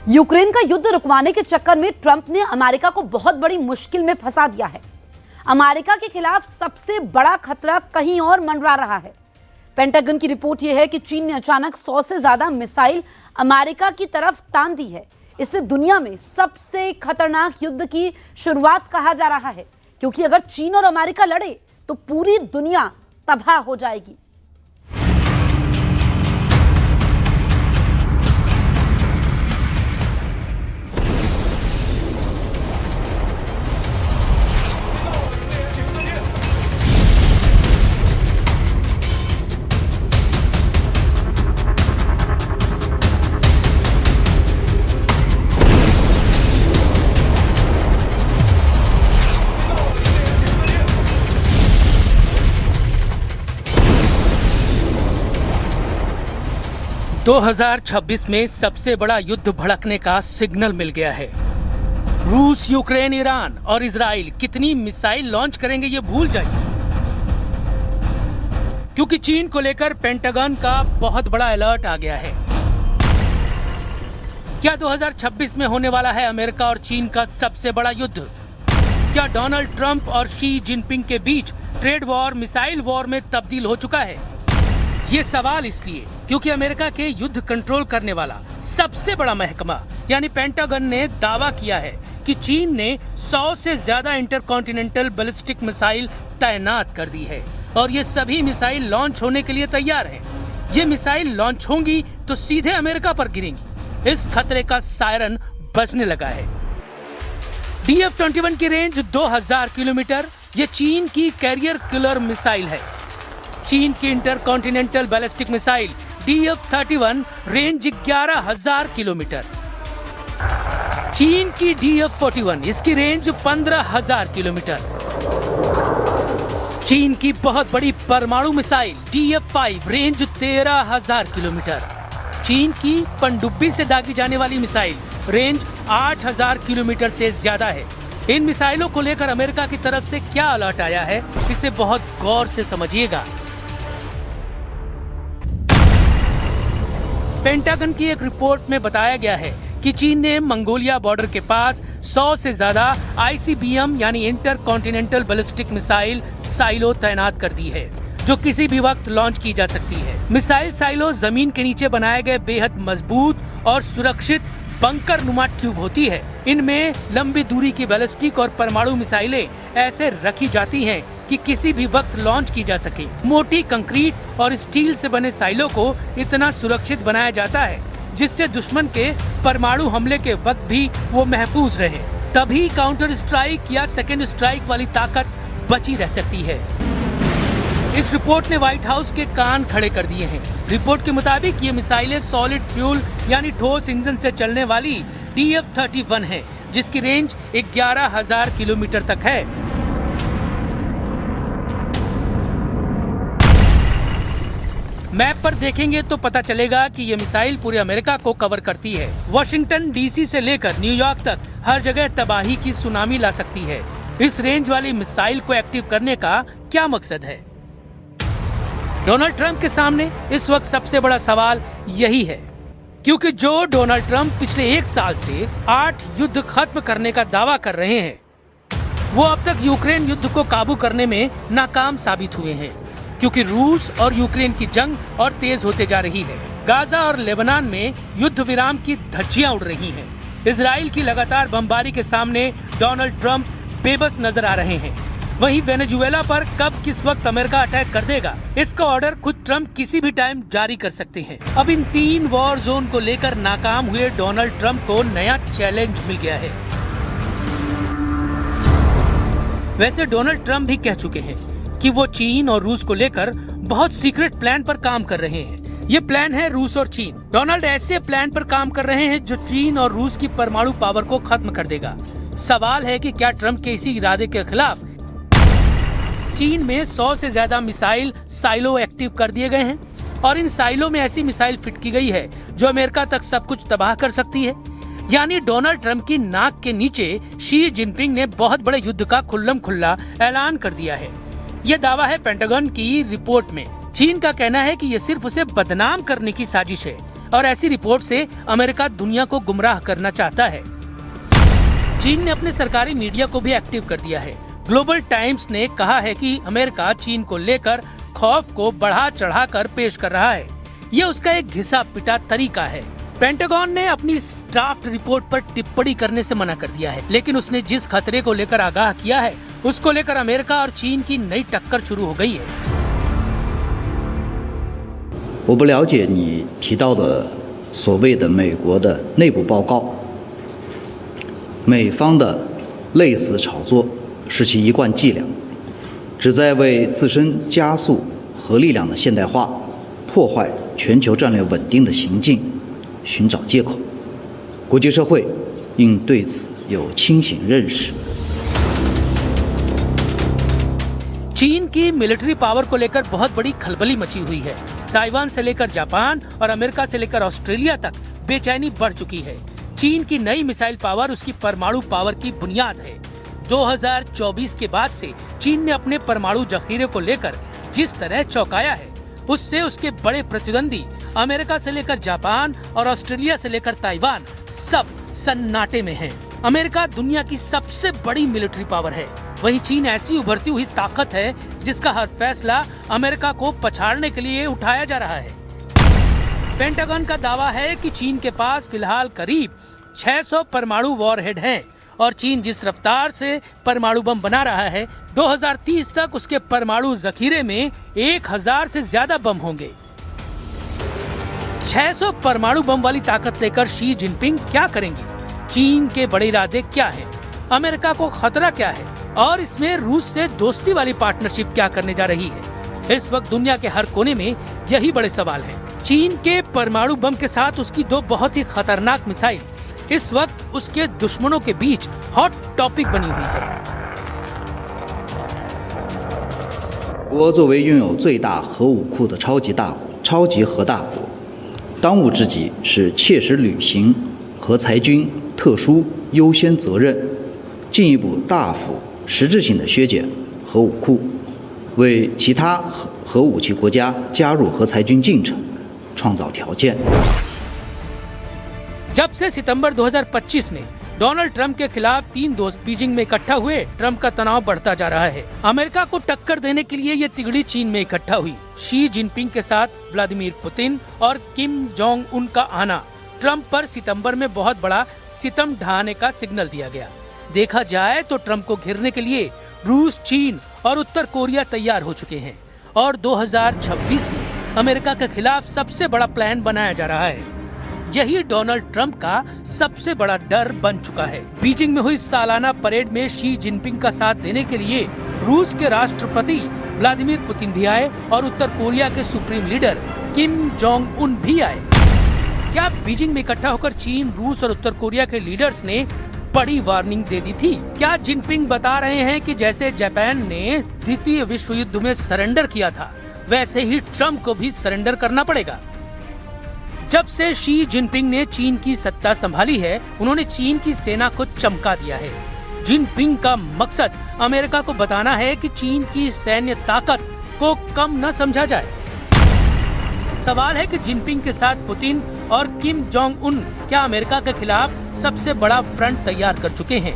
Ukraine का युद्ध रुकवाने के चक्कर में ट्रंप ने अमेरिका को बहुत बड़ी मुश्किल में फंसा दिया है। अमेरिका के खिलाफ सबसे बड़ा खतरा कहीं और मंडरा रहा है। पेंटागन की रिपोर्ट यह है कि चीन ने अचानक 100 से ज्यादा मिसाइल अमेरिका की तरफ तान दी है। इसे दुनिया में सबसे खतरनाक युद्ध की शुरुआत कहा जा रहा है, क्योंकि अगर चीन और अमेरिका लड़े तो पूरी दुनिया तबाह हो जाएगी। तो 2026 में सबसे बड़ा युद्ध भड़कने का सिग्नल मिल गया है। रूस, यूक्रेन, ईरान और इजराइल कितनी मिसाइल लॉन्च करेंगे ये भूल जाइए, क्योंकि चीन को लेकर पेंटागन का बहुत बड़ा अलर्ट आ गया है। क्या 2026 में होने वाला है अमेरिका और चीन का सबसे बड़ा युद्ध? क्या डोनाल्ड ट्रंप और शी जिनपिंग के बीच ट्रेड वॉर मिसाइल वॉर में तब्दील हो चुका है? ये सवाल इसलिए क्योंकि अमेरिका के युद्ध कंट्रोल करने वाला सबसे बड़ा महकमा यानी पेंटागन ने दावा किया है कि चीन ने 100 से ज्यादा इंटरकॉन्टिनेंटल बैलिस्टिक मिसाइल तैनात कर दी है और ये सभी मिसाइल लॉन्च होने के लिए तैयार हैं। ये मिसाइल लॉन्च होंगी तो सीधे अमेरिका पर गिरेंगी। इस खतरे का सायरन बजने लगा है। DF-21 की रेंज 2000 किलोमीटर। ये चीन की कैरियर किलर मिसाइल है। चीन की intercontinental ballistic missile DF-31 range 11000 kilometre. चीन की DF-41 इसकी रेंज 15000 किलोमीटर। चीन की बहुत बड़ी परमाणु मिसाइल DF-5 रेंज 13000 किलोमीटर। चीन की पनडुब्बी से दागी जाने वाली मिसाइल रेंज 8000 किलोमीटर से ज्यादा है। इन मिसाइलों को लेकर अमेरिका की तरफ से क्या अलर्ट आया है, इसे बहुत गौर से समझिएगा। पेंटागन की एक रिपोर्ट में बताया गया है कि चीन ने मंगोलिया बॉर्डर के पास 100 से ज्यादा ICBM यानी इंटरकॉन्टिनेंटल बैलिस्टिक मिसाइल साइलो तैनात कर दी है, जो किसी भी वक्त लॉन्च की जा सकती है। मिसाइल साइलो जमीन के नीचे बनाए गए बेहद मजबूत और सुरक्षित बंकर नुमा ट्यूब होती है। इनमें लंबी दूरी की बैलिस्टिक और परमाणु मिसाइलें ऐसे रखी जाती हैं कि किसी भी वक्त लॉन्च की जा सके। मोटी कंक्रीट और स्टील से बने साइलो को इतना सुरक्षित बनाया जाता है जिससे दुश्मन के परमाणु हमले के वक्त भी वो महफूज रहे। तभी काउंटर स्ट्राइक या सेकेंड स्ट्राइक वाली ताकत बची रह सकती है। इस रिपोर्ट ने व्हाइट हाउस के कान खड़े कर दिए हैं। रिपोर्ट के मुताबिक ये मिसाइलें सॉलिड फ्यूल यानी ठोस इंजन से चलने वाली DF-31 है, जिसकी रेंज 11000 किलोमीटर तक है। मैप पर देखेंगे तो पता चलेगा कि ये मिसाइल पूरे अमेरिका को कवर करती है। वॉशिंगटन DC से लेकर न्यूयॉर्क तक हर जगह तबाही की सुनामी ला सकती है। इस रेंज वाली मिसाइल को एक्टिव करने का क्या मकसद है? डोनाल्ड ट्रंप के सामने इस वक्त सबसे बड़ा सवाल यही है, क्योंकि जो डोनाल्ड ट्रंप पिछले 1 साल से 8 युद्ध खत्म करने का दावा कर रहे हैं, वो अब तक यूक्रेन युद्ध को काबू करने में नाकाम साबित हुए हैं, क्योंकि रूस और यूक्रेन की जंग और तेज होते जा रही है। गाजा और लेबनान में युद्ध विराम की धज्जियां उड़ रही हैं। इजराइल की लगातार बमबारी के सामने डोनाल्ड ट्रंप बेबस नजर आ रहे हैं। वहीं वेनेजुएला पर कब किस वक्त अमेरिका अटैक कर देगा, इसका ऑर्डर खुद ट्रंप किसी भी टाइम जारी कर सकते हैं। अब इन 3 वॉर जोन को लेकर नाकाम हुए डोनाल्ड ट्रंप को नया चैलेंज मिल गया है। वैसे डोनाल्ड ट्रंप भी कह चुके हैं कि वो चीन और रूस को लेकर बहुत सीक्रेट प्लान पर काम कर रहे हैं। ये प्लान है रूस और चीन। डोनाल्ड ऐसे प्लान पर काम कर रहे हैं जो चीन और रूस की परमाणु पावर को खत्म कर देगा। सवाल है कि क्या ट्रंप के इसी इरादे के खिलाफ चीन में 100 से ज्यादा मिसाइल साइलो एक्टिव कर दिए गए हैं और इन साइलो में ऐसी मिसाइल फिट की गई है जो अमेरिका तक सब कुछ तबाह कर सकती है। यानी डोनाल्ड ट्रंप की नाक के नीचे शी जिनपिंग ने बहुत बड़े युद्ध का खुल्लम खुल्ला ऐलान कर दिया है। यह दावा है पेंटागन की रिपोर्ट में। चीन का कहना है कि यह सिर्फ उसे बदनाम करने की साजिश है। और ऐसी रिपोर्ट से अमेरिका दुनिया को गुमराह करना चाहता है। चीन ने अपने सरकारी मीडिया को भी एक्टिव कर दिया है। ग्लोबल टाइम्स ने कहा है कि अमेरिका चीन को लेकर खौफ को बढ़ा चढ़ाकर पेश कर रहा है। ये उसका एक घिसा पिटा तरीका है। पेंटागन ने अपनी ड्राफ्ट रिपोर्ट पर टिप्पणी करने से मना कर दिया है, लेकिन उसने जिस खतरे को लेकर आगाह किया है उसको लेकर अमेरिका और चीन की नई टक्कर शुरू हो गई है। 我不了解你提到的所谓的美国的内部报告，美方的类似炒作是其一贯伎俩，旨在为自身加速核力量的现代化、破坏全球战略稳定的行径寻找借口。国际社会应对此有清醒认识。 चीन की मिलिट्री पावर को लेकर बहुत बड़ी खलबली मची हुई है। ताइवान से लेकर जापान और अमेरिका से लेकर ऑस्ट्रेलिया तक बेचैनी बढ़ चुकी है। चीन की नई मिसाइल पावर उसकी परमाणु पावर की बुनियाद है। 2024 के बाद से चीन ने अपने परमाणु जखीरे को लेकर जिस तरह चौंकाया है, उससे उसके बड़े प्रतिद्वंदी अमेरिका से लेकर जापान और ऑस्ट्रेलिया से लेकर ताइवान सब सन्नाटे में हैं। अमेरिका दुनिया की सबसे बड़ी मिलिट्री पावर है, वहीं चीन ऐसी उभरती हुई ताकत है जिसका हर फैसला अमेरिका को पछाड़ने के लिए उठाया जा रहा है। पेंटागन का दावा है कि चीन के पास फिलहाल करीब 600 परमाणु वॉरहेड हैं और चीन जिस रफ्तार से परमाणु बम बना रहा है, 2030 तक उसके परमाणु जखीरे में 1000 से ज्यादा बम होंगे। 600 परमाणु बम वाली ताकत लेकर शी जिनपिंग क्या करेंगे? चीन के बड़े इरादे क्या हैं? अमेरिका को खतरा क्या है? और इसमें रूस से दोस्ती वाली पार्टनरशिप क्या करने जा रही है? इस वक्त दुनिया के हर कोने में यही बड़े सवाल हैं। चीन के परमाणु बम के साथ उसकी दो बहुत ही खतरनाक मिसाइल इस वक्त उसके दुश्मनों के बीच हॉट टॉपिक बनी हुई है। 国作为拥有最大核武库的超级大国、超级核大国，当务之急是切实履行核裁军特殊优先责任，进一步大幅实质性的削减核武库，为其他核武器国家加入核裁军进程创造条件。 जब से सितंबर 2025 में डोनाल्ड ट्रंप के खिलाफ 3 दोस्त बीजिंग में इकट्ठा हुए, ट्रंप का तनाव बढ़ता जा रहा है। अमेरिका को टक्कर देने के लिए ये तिगड़ी चीन में इकट्ठा हुई। शी जिनपिंग के साथ व्लादिमीर पुतिन और किम जोंग उन का आना ट्रंप पर सितंबर में बहुत बड़ा सितम ढहाने का सिग्नल दिया गया। देखा जाए तो ट्रंप को घेरने के लिए रूस, चीन और उत्तर कोरिया तैयार हो चुके हैं और 2026 में अमेरिका के खिलाफ सबसे बड़ा प्लान बनाया जा रहा है। यही डोनाल्ड ट्रंप का सबसे बड़ा डर बन चुका है। बीजिंग में हुई सालाना परेड में शी जिनपिंग का साथ देने के लिए रूस के राष्ट्रपति व्लादिमीर पुतिन भी आए और उत्तर कोरिया के supreme leader Kim Jong Un भी आए। क्या बीजिंग में इकट्ठा होकर चीन, रूस और उत्तर कोरिया के लीडर्स ने बड़ी वार्निंग दे दी थी? क्या जिनपिंग बता रहे हैं कि जैसे जापान ने द्वितीय विश्व युद्ध में सरेंडर किया था, वैसे ही ट्रंप को भी सरेंडर करना पड़ेगा? जब से शी जिनपिंग ने चीन की सत्ता संभाली है, उन्होंने चीन की सेना को चमका दिया है। जिनपिंग का मकसद अमेरिका को बताना है कि चीन की सैन्य ताकत को कम न समझा जाए। सवाल है कि जिनपिंग के साथ पुतिन और किम जोंग उन क्या अमेरिका के खिलाफ सबसे बड़ा फ्रंट तैयार कर चुके हैं?